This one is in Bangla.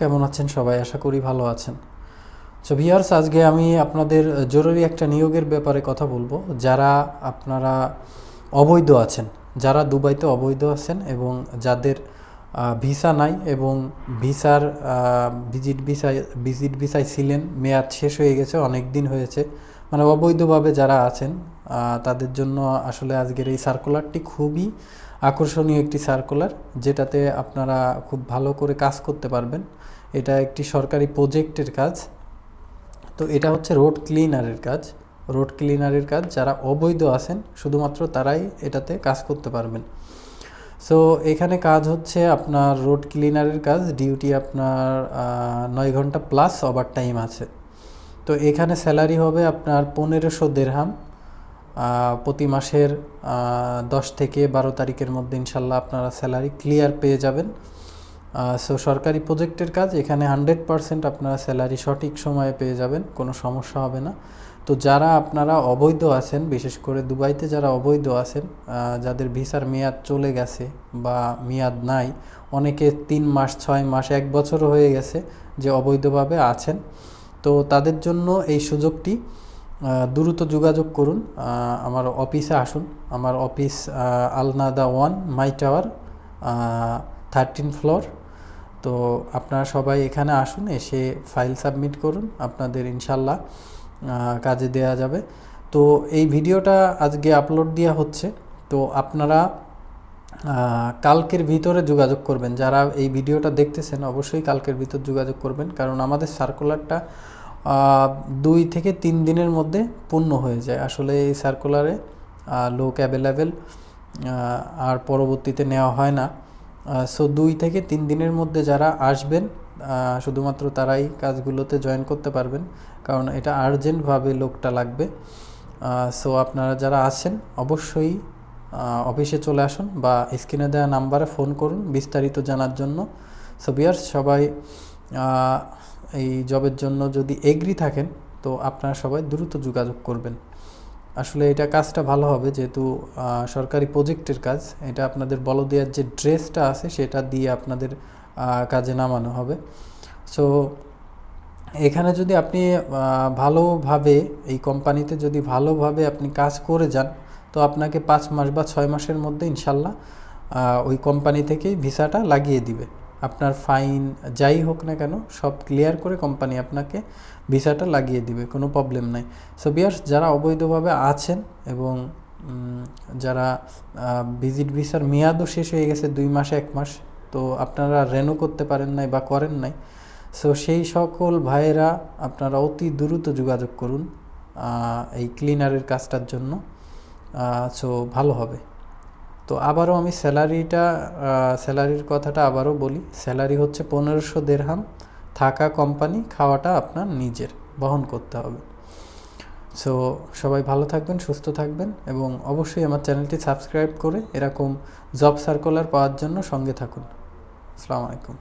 কেমন আছেন সবাই? আশা করি ভালো আছেন। সো ভিউয়ার্স, আজকে আমি আপনাদের জরুরি একটা নিয়োগের ব্যাপারে কথা বলবো। যারা আপনারা অবৈধ আছেন, যারা দুবাইতে অবৈধ আছেন এবং যাদের ভিসা নাই এবং ভিসার ভিজিট ভিসায় ছিলেন, মেয়াদ শেষ হয়ে গেছে, অনেক দিন হয়েছে, মানে অবৈধভাবে যারা আছেন তাদের জন্য আসলে আজকের এই সার্কুলারটি খুবই আকর্ষণীয় একটি সার্কুলার, যেটাতে আপনারা খুব ভালো করে কাজ করতে পারবেন। এটা একটি সরকারি প্রজেক্টের কাজ। তো এটা হচ্ছে রোড ক্লিনারের কাজ। রোড ক্লিনারের কাজ যারা অবৈধ আছেন শুধুমাত্র তারাই এটাতে কাজ করতে পারবেন। সো এখানে কাজ হচ্ছে আপনার রোড ক্লিনারের কাজ, ডিউটি আপনার 9 ঘন্টা প্লাস ওভার টাইম আছে। তো এখানে স্যালারি হবে আপনার 1500 দিরহাম প্রতি মাসের 10 থেকে 12 তারিখের মধ্যে ইনশাল্লাহ আপনারা স্যালারি ক্লিয়ার পেয়ে যাবেন। সো সরকারি প্রজেক্টের কাজ, এখানে 100% আপনারা স্যালারি সঠিক সময়ে পেয়ে যাবেন, কোনো সমস্যা হবে না। তো যারা আপনারা অবৈধ আছেন, বিশেষ করে দুবাইতে যারা অবৈধ আছেন, যাদের ভিসার মেয়াদ চলে গেছে বা মেয়াদ নাই, অনেকে 3 মাস 6 মাস 1 বছরও হয়ে গেছে যে অবৈধভাবে আছেন, তো তাদের জন্য এই সুযোগটি। দ্রুত যোগাযোগ করুন, আমার অফিসে আসুন। আমার অফিস আলনাদা 1 মাই টাওয়ার 13 ফ্লোর। তো আপনারা সবাই এখানে আসুন, এসে ফাইল সাবমিট করুন, আপনাদের ইনশাল্লাহ কাজে দেয়া যাবে। তো এই ভিডিওটা আজকে আপলোড দেওয়া হচ্ছে, তো আপনারা কালকের ভিতরে যোগাযোগ করবেন। যারা এই ভিডিওটা দেখতেছেন অবশ্যই কালকের ভিতর যোগাযোগ করবেন, কারণ আমাদের সার্কুলারটা 2 থেকে 3 দিনের মধ্যে পূর্ণ হয়ে যায়। আসলে এই সার্কুলারে লোক অ্যাভেলেবেল আর পরবর্তীতে নেওয়া হয় না। সো 2 থেকে 3 দিনের মধ্যে যারা আসবেন শুধুমাত্র তারাই কাজগুলোতে জয়েন করতে পারবেন, কারণ এটা আর্জেন্টভাবে লোকটা লাগবে। সো আপনারা যারা আছেন অবশ্যই অফিসে চলে আসুন বা স্ক্রিনে দেওয়া নাম্বারে ফোন করুন বিস্তারিত জানার জন্য। সো ভিউয়ার্স, সবাই এই জবের জন্য যদি এগ্রি থাকেন তো আপনারা সবাই দ্রুত যোগাযোগ করবেন। আসলে এটা কাজটা ভালো হবে, যেহেতু সরকারি প্রজেক্টের কাজ। এটা আপনাদের বলদিয়ার যে ড্রেসটা আছে সেটা দিয়ে আপনাদের কাজে নামানো হবে। সো এখানে যদি আপনি ভালোভাবে এই কোম্পানিতে যদি ভালোভাবে আপনি কাজ করে যান, তো আপনাকে 5 মাস বা 6 মাসের মধ্যে ইনশাল্লাহ ওই কোম্পানি থেকেই ভিসাটা লাগিয়ে দিবে। আপনার ফাইন যাই হোক না কেন সব ক্লিয়ার করে কোম্পানি আপনাকে ভিসাটা লাগিয়ে দিবে, কোনো প্রবলেম নাই। সো ভিউয়ার্স, যারা অবৈধভাবে আছেন এবং যারা ভিজিট ভিসার মেয়াদও শেষ হয়ে গেছে 2 মাস 1 মাস, তো আপনারা রেনু করতে পারেন নাই বা করেন নাই, সো সেই সকল ভাইয়েরা আপনারা অতি দ্রুত যোগাযোগ করুন এই ক্লিনারের কাজটার জন্য। সো ভালো হবে। তো আবারও আমি স্যালারির কথাটা আবারও বলি। স্যালারি হচ্ছে 1500 দিরহাম, থাকা কোম্পানি, খাওয়াটা আপনার নিজের বহন করতে হবে। সো সবাই ভালো থাকবেন, সুস্থ থাকবেন এবং অবশ্যই আমার চ্যানেলটি সাবস্ক্রাইব করে এরকম জব সার্কুলার পাওয়ার জন্য সঙ্গে থাকুন। আসসালামু আলাইকুম।